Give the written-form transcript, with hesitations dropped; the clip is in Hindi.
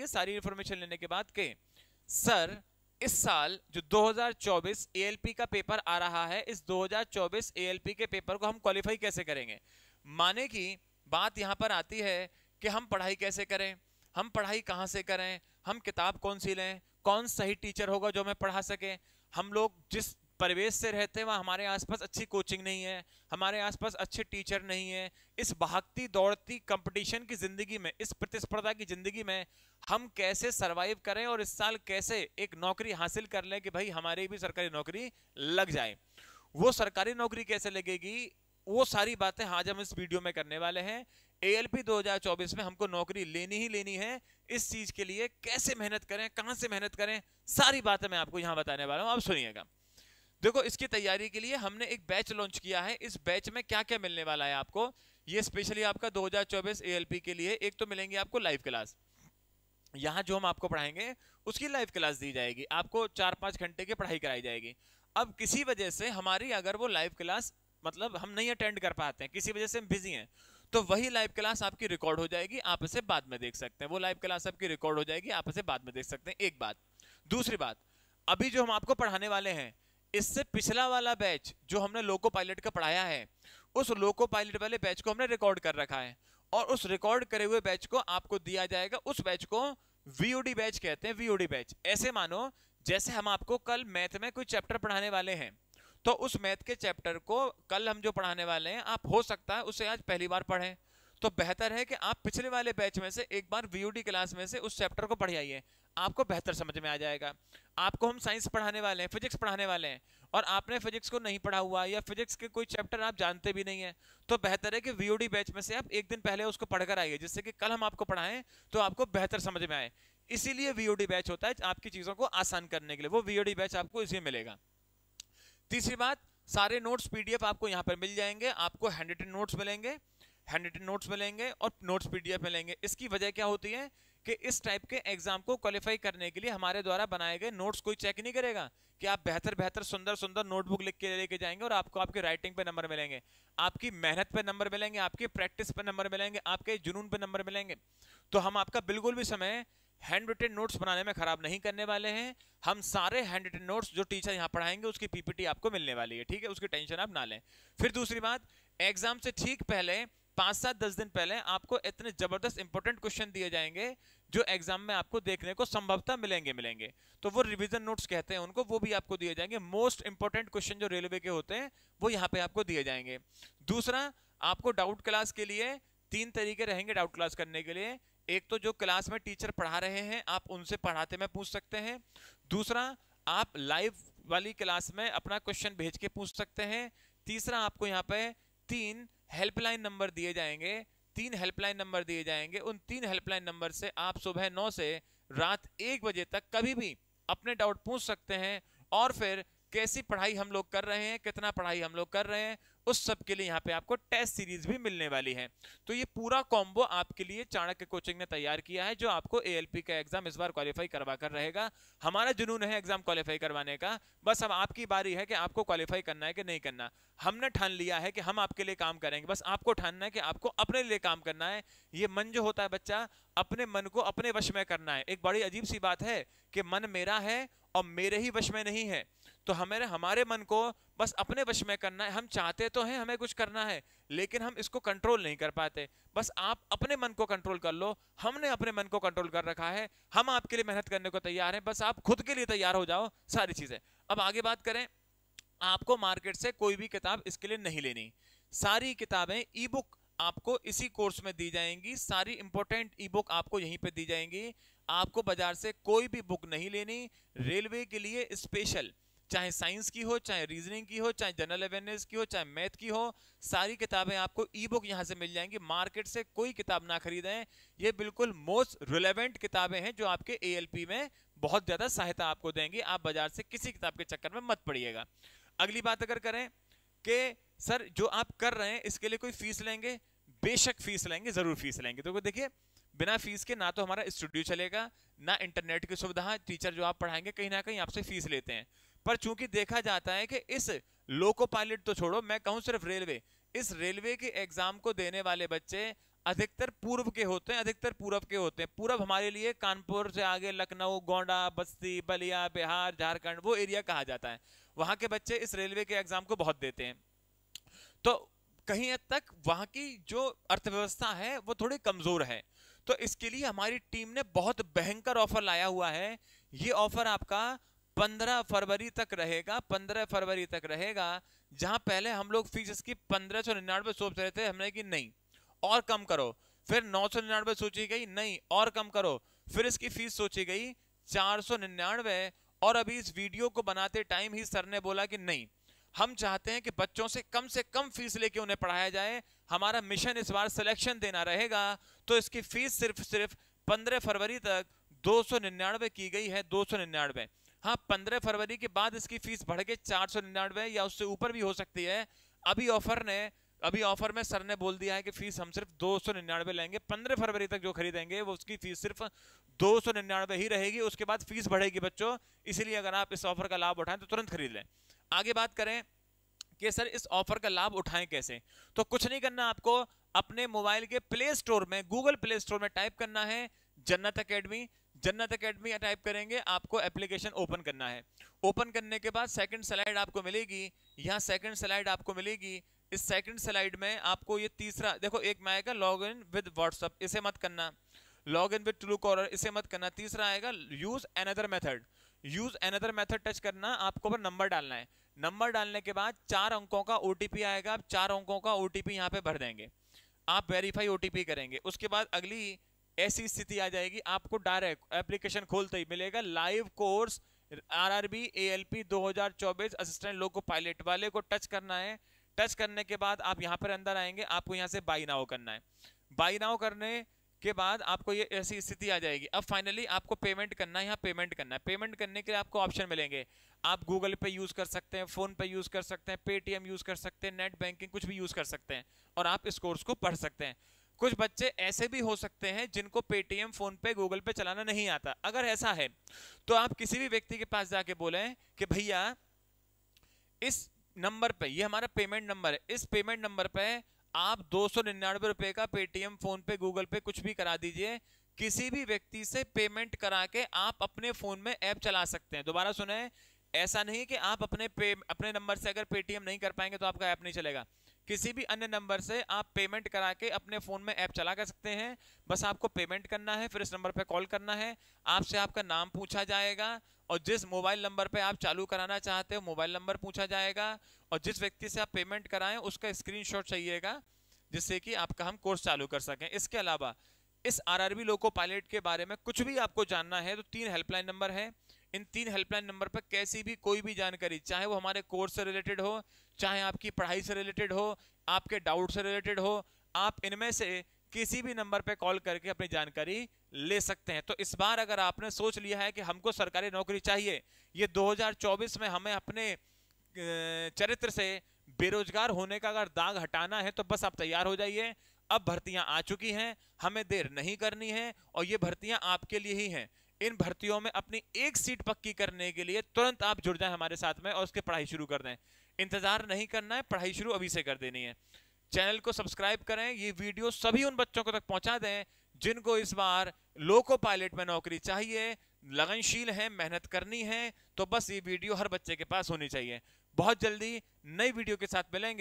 है सारी इंफॉर्मेशन लेने के बाद के सर इस साल जो 2024 एएलपी का पेपर आ रहा है, इस 2024 एएलपी के पेपर को हम क्वालिफाई कैसे करेंगे। माने कि बात यहां पर आती है कि हम पढ़ाई कैसे करें, हम पढ़ाई कहां से करें, हम किताब कौन सी लें, कौन सही टीचर होगा जो हमें पढ़ा सके। हम लोग जिस परिवेश से रहते हैं वहाँ हमारे आसपास अच्छी कोचिंग नहीं है, हमारे आसपास अच्छे टीचर नहीं है। इस भागती दौड़ती कंपटीशन की जिंदगी में, इस प्रतिस्पर्धा की जिंदगी में हम कैसे सरवाइव करें और इस साल कैसे एक नौकरी हासिल कर लें कि भाई हमारी भी सरकारी नौकरी लग जाए। वो सरकारी नौकरी कैसे लगेगी, वो सारी बातें आज हम इस वीडियो में करने वाले हैं। एएलपी 2024 में हमको नौकरी लेनी ही लेनी है, इस चीज के लिए कैसे मेहनत करें, कहां से मेहनत करें, सारी बातें मैं आपको यहां बताने वाला हूं। आप सुनिएगा। देखो, इसकी तैयारी के लिए हमने एक बैच लॉन्च किया है। इस बैच में क्या क्या मिलने वाला है आपको, ये स्पेशली आपका 2024 एएलपी के लिए। एक तो मिलेंगे आपको लाइव क्लास, यहां जो हम आपको पढ़ाएंगे उसकी लाइव क्लास दी जाएगी, आपको 4-5 घंटे की पढ़ाई कराई जाएगी। अब किसी वजह से हमारी अगर वो लाइव क्लास मतलब हम नहीं अटेंड कर पाते हैं, किसी वजह से हम बिजी हैं, तो वही लाइव क्लास आपकी रिकॉर्ड हो जाएगी, आप इसे बाद में देख सकते हैं। वो लाइव क्लास आपकी रिकॉर्ड हो जाएगी, आप इसे बाद में देख सकते हैं। एक बात। दूसरी बात, अभी जो हम आपको पढ़ाने वाले हैं, इससे पिछला वाला बैच जो हमने लोको पायलट का पढ़ाया है, उस लोको पायलट वाले बैच को हमने रिकॉर्ड कर रखा है और उस रिकॉर्ड करे हुए बैच को आपको दिया जाएगा। उस बैच को वीओडी बैच कहते हैं, वीओडी बैच। ऐसे मानो जैसे हम आपको कल मैथ में कोई चैप्टर पढ़ाने वाले हैं, तो उस मैथ के चैप्टर को कल हम जो पढ़ाने वाले हैं, आप हो सकता है उसे आज पहली बार पढ़ें, तो बेहतर है कि आप पिछले वाले बैच में से एक बार वीओडी क्लास में से उस चैप्टर को पढ़ आइए, आपको बेहतर समझ में आ जाएगा। आपको हम साइंस पढ़ाने वाले हैं, फिजिक्स पढ़ाने वाले हैं, और आपने फिजिक्स को नहीं पढ़ा हुआ या फिजिक्स के कोई चैप्टर आप जानते भी नहीं है, तो बेहतर है कि वीओडी बैच में से आप एक दिन पहले उसको पढ़कर आइए, जिससे कि कल हम आपको पढ़ाएं तो आपको बेहतर समझ में आए। इसीलिए वीओडी बैच होता है, आपकी चीजों को आसान करने के लिए। वो वीओडी बैच आपको इसमें मिलेगा। तीसरी बात, सारे नोट्स पीडीएफ आपको यहाँ पर मिल जाएंगे। आपको हैंड रिटन नोट्स मिलेंगे, हैंड रिटन नोट्स मिलेंगे और नोट्स पीडीएफ मिलेंगे। इसकी वजह क्या होती है कि इस टाइप के एग्जाम को क्वालिफाई करने के लिए हमारे द्वारा बनाए गए नोट्स कोई चेक नहीं करेगा कि आप बेहतर बेहतर सुंदर सुंदर नोटबुक लिख के लेके जाएंगे और आपको आपकी राइटिंग पे नंबर मिलेंगे, आपकी मेहनत पे नंबर मिलेंगे, आपकी प्रैक्टिस पे नंबर मिलेंगे, आपके जुनून पे नंबर मिलेंगे। तो हम आपका बिल्कुल भी समय हैंड रिटन नोट्स बनाने में खराब नहीं करने वाले हैं। हम सारे हैंड रिटन नोट्स जो टीचर यहाँ पढ़ाएंगे उसकी पीपीटी आपको मिलने वाली है, ठीक है, उसकी टेंशन आप ना लें। फिर दूसरी बात, एग्जाम से ठीक पहले 5-7-10 दिन पहले आपको इतने जबरदस्त इंपॉर्टेंट क्वेश्चन दिए जाएंगे जो एग्जाम में आपको देखने को संभवतः मिलेंगे। तो वो रिवीजन नोट्स कहते हैं उनको, वो भी आपको दिए जाएंगे। मोस्ट इंपॉर्टेंट क्वेश्चन जो रेलवे के होते हैं वो यहाँ पे आपको दिए जाएंगे। दूसरा, आपको डाउट क्लास के लिए 3 तरीके रहेंगे डाउट क्लास करने के लिए। एक तो जो क्लास में टीचर पढ़ा रहे हैं आप उनसे पढ़ाते में पूछ सकते हैं। दूसरा, आप लाइव वाली क्लास में अपना क्वेश्चन भेज के पूछ सकते हैं। तीसरा, आपको यहाँ पे 3 हेल्पलाइन नंबर दिए जाएंगे, 3 हेल्पलाइन नंबर दिए जाएंगे। उन 3 हेल्पलाइन नंबर से आप सुबह 9 से रात 1 बजे तक कभी भी अपने डाउट पूछ सकते हैं। और फिर कैसी पढ़ाई हम लोग कर रहे हैं, कितना पढ़ाई हम लोग कर रहे हैं, उस सब के लिए यहाँ पे आपको टेस्ट सीरीज भी मिलने वाली है। तो ये पूरा कॉम्बो आपके लिए चाणक्य कोचिंग ने तैयार किया है, जो आपको एएलपी का एग्जाम इस बार क्वालिफाई करवा कर रहेगा। हमारा जुनून है एग्जाम क्वालिफाई करवाने का, बस अब आपकी बारी है कि आपको क्वालिफाई करना है कि नहीं करना। हमने ठान लिया है कि हम आपके लिए काम करेंगे, बस आपको ठानना है कि आपको अपने लिए काम करना है। ये मन जो होता है बच्चा, अपने मन को अपने वश में करना है। एक बड़ी अजीब सी बात है कि मन मेरा है और मेरे ही वश में नहीं है, तो हमारे मन को बस अपने वश में करना है। हम चाहते तो हैं हमें कुछ करना है, लेकिन हम इसको कंट्रोल नहीं कर पाते। बस आप अपने मन को कंट्रोल कर लो, हमने अपने मन को कंट्रोल कर रखा है, हम आपके लिए मेहनत करने को तैयार हैं, बस आप खुद के लिए तैयार हो जाओ, सारी चीजें। अब आगे बात करें, आपको मार्केट से कोई भी किताब इसके लिए नहीं लेनी, सारी किताबें ई बुक आपको इसी कोर्स में दी जाएंगी, सारी इंपॉर्टेंट ई बुक आपको यहीं पे दी जाएंगी। आपको बाजार से कोई भी बुक नहीं लेनी। रेलवे के लिए स्पेशल, चाहे साइंस की हो, चाहे रीजनिंग की हो, चाहे जनरल अवेयरनेस की हो, चाहे मैथ की हो, सारी किताबें आपको ई बुक यहां से मिल जाएंगी। मार्केट से कोई किताब ना खरीदें, ये बिल्कुल मोस्ट रिलेवेंट किताबें हैं जो आपके एएलपी में बहुत ज्यादा सहायता आपको देंगी। आप बाजार से किसी किताब के चक्कर में मत पड़िएगा। अगली बात अगर करें कि सर जो आप कर रहे हैं इसके लिए कोई फीस लेंगे, बेशक फीस लेंगे, जरूर फीस लेंगे। तो देखिए, बिना फीस के ना तो हमारा स्टूडियो चलेगा, ना इंटरनेट की सुविधा। टीचर जो आप पढ़ाएंगे कहीं ना कहीं आपसे फीस लेते हैं, पर चूंकि देखा जाता है कि इस लोको पायलट तो छोड़ो, मैं कहूं सिर्फ रेलवे, इस रेलवे के एग्जाम को देने वाले बच्चे अधिकतर पूर्व के होते हैं, अधिकतर पूरब के होते हैं। पूरब हमारे लिए कानपुर से आगे लखनऊ, गोंडा, बस्ती, बलिया, बिहार, झारखंड, वो एरिया कहा जाता है। वहां के बच्चे इस रेलवे के एग्जाम को बहुत देते हैं। तो कहीं हद तक वहां की जो अर्थव्यवस्था है वो थोड़ी कमजोर है। तो इसके लिए हमारी टीम ने बहुत भयंकर ऑफर लाया हुआ है। ये ऑफर आपका 15 फरवरी तक रहेगा, 15 फरवरी तक रहेगा। जहां पहले हम लोग फीस इसकी 1599 सोच रहे थे, हमने कि नहीं और कम करो। फिर 999 सोची गई, नहीं और कम करो। फिर इसकी फीस सोची गई 499। और अभी इस वीडियो को बनाते टाइम ही सर ने बोला कि नहीं, हम चाहते हैं कि बच्चों से कम फीस लेके उन्हें पढ़ाया जाए। हमारा मिशन इस बार सिलेक्शन देना रहेगा। तो इसकी फीस सिर्फ 15 फरवरी तक 299 की गई है, 299। हाँ, 15 फरवरी के बाद इसकी फीस बढ़ के 499 या उससे ऊपर भी हो सकती है। अभी ऑफर में सर ने बोल दिया है कि फीस हम सिर्फ 299 लेंगे। 15 फरवरी तक जो खरीदेंगे वो उसकी फीस सिर्फ 299 ही रहेगी, उसके बाद फीस बढ़ेगी बच्चों। इसलिए अगर आप इस ऑफर का लाभ उठाएं तो तुरंत खरीद लें। आगे बात करें कि सर इस ऑफर का लाभ उठाएं कैसे, तो कुछ नहीं करना, आपको अपने मोबाइल के प्ले स्टोर में, गूगल प्ले स्टोर में टाइप करना है जन्नत एकेडमी। जन्नत एकेडमी टाइप करेंगे, आपको एप्लीकेशन ओपन करना है। ओपन करने के बाद सेकंड स्लाइड आपको मिलेगी। यहाँ सेकंड स्लाइड आपको मिलेगी। इस सेकंड स्लाइड में आपको ये तीसरा देखो, एक में आएगा लॉग इन विद व्हाट्सएप, इसे मत करना। Log in with true collar, इसे मत करना। तीसरा आएगा use another method. Use another method touch करना, आपको पर नंबर डालना है। नंबर डालने के बाद 4 अंकों का ओटीपी आएगा। आप 4 अंकों का ओटीपी यहाँ पे भर देंगे। आप वेरीफाई ओटीपी करेंगे। उसके बाद अगली ऐसी स्थिति आ जाएगी, आपको डायरेक्ट एप्लीकेशन खोलते ही मिलेगा live course RRB ALP 2024 assistant loco pilot वाले को टच करना है। टच करने के बाद आप यहाँ पर अंदर आएंगे, आपको यहाँ से बाई नाउ करना है। बाई नाउ करने के बाद आपको ये ऐसी स्थिति आ जाएगी। अब फाइनली आपको पेमेंट करना है, यहाँ पेमेंट करना है। पेमेंट करने के लिए आपको ऑप्शन मिलेंगे। आप गूगल पे यूज कर सकते हैं, फोन पे यूज कर सकते हैं, पेटीएम यूज कर सकते हैं, नेट बैंकिंग कुछ भी यूज कर सकते हैं और आप इस कोर्स को पढ़ सकते हैं। कुछ बच्चे ऐसे भी हो सकते हैं जिनको पेटीएम, फोन पे, गूगल पे चलाना नहीं आता। अगर ऐसा है तो आप किसी भी व्यक्ति के पास जाके बोलें कि भैया इस नंबर पे, ये हमारा पेमेंट नंबर है, इस पेमेंट नंबर पे आप 299 रुपए का पेटीएम, फोन पे, गूगल पे कुछ भी करा दीजिए। किसी भी व्यक्ति से पेमेंट करा के आप अपने फोन में ऐप चला सकते हैं। दोबारा सुने, ऐसा नहीं कि आप अपने नंबर से अगर पेटीएम नहीं कर पाएंगे तो आपका ऐप नहीं चलेगा। किसी भी अन्य नंबर से आप पेमेंट करा के अपने फोन में ऐप चला कर सकते हैं। बस आपको पेमेंट करना है, फिर इस नंबर पे कॉल करना है। आपसे आपका नाम पूछा जाएगा और जिस मोबाइल नंबर पे आप चालू कराना चाहते हो मोबाइल नंबर पूछा जाएगा। और जिस व्यक्ति से आप पेमेंट कराएं उसका स्क्रीनशॉट चाहिएगा, जिससे कि आपका हम कोर्स चालू कर सकें। इसके अलावा इस आरआरबी लोको पायलट के बारे में कुछ भी आपको जानना है तो 3 हेल्पलाइन नंबर है। इन 3 हेल्पलाइन नंबर पर कैसी भी कोई भी जानकारी, चाहे वो हमारे कोर्स से रिलेटेड हो, चाहे आपकी पढ़ाई से रिलेटेड हो, आपके डाउट से रिलेटेड हो, आप इनमें से किसी भी नंबर पे कॉल करके अपनी जानकारी ले सकते हैं। तो इस बार अगर आपने सोच लिया है कि हमको सरकारी नौकरी चाहिए, ये 2024 में हमें अपने चरित्र से बेरोजगार होने का अगर दाग हटाना है तो बस आप तैयार हो जाइए। अब भर्तियां आ चुकी हैं, हमें देर नहीं करनी है और ये भर्तियां आपके लिए ही हैं। इन भर्तियों में अपनी एक सीट पक्की करने के लिए तुरंत आप जुड़ जाएं हमारे साथ में और उसकी पढ़ाई शुरू कर दें। इंतजार नहीं करना है, पढ़ाई शुरू अभी से कर देनी है। चैनल को सब्सक्राइब करें, ये वीडियो सभी उन बच्चों को तक पहुंचा दें जिनको इस बार लोको पायलट में नौकरी चाहिए, लगनशील है, मेहनत करनी है। तो बस ये वीडियो हर बच्चे के पास होनी चाहिए। बहुत जल्दी नई वीडियो के साथ मिलेंगे।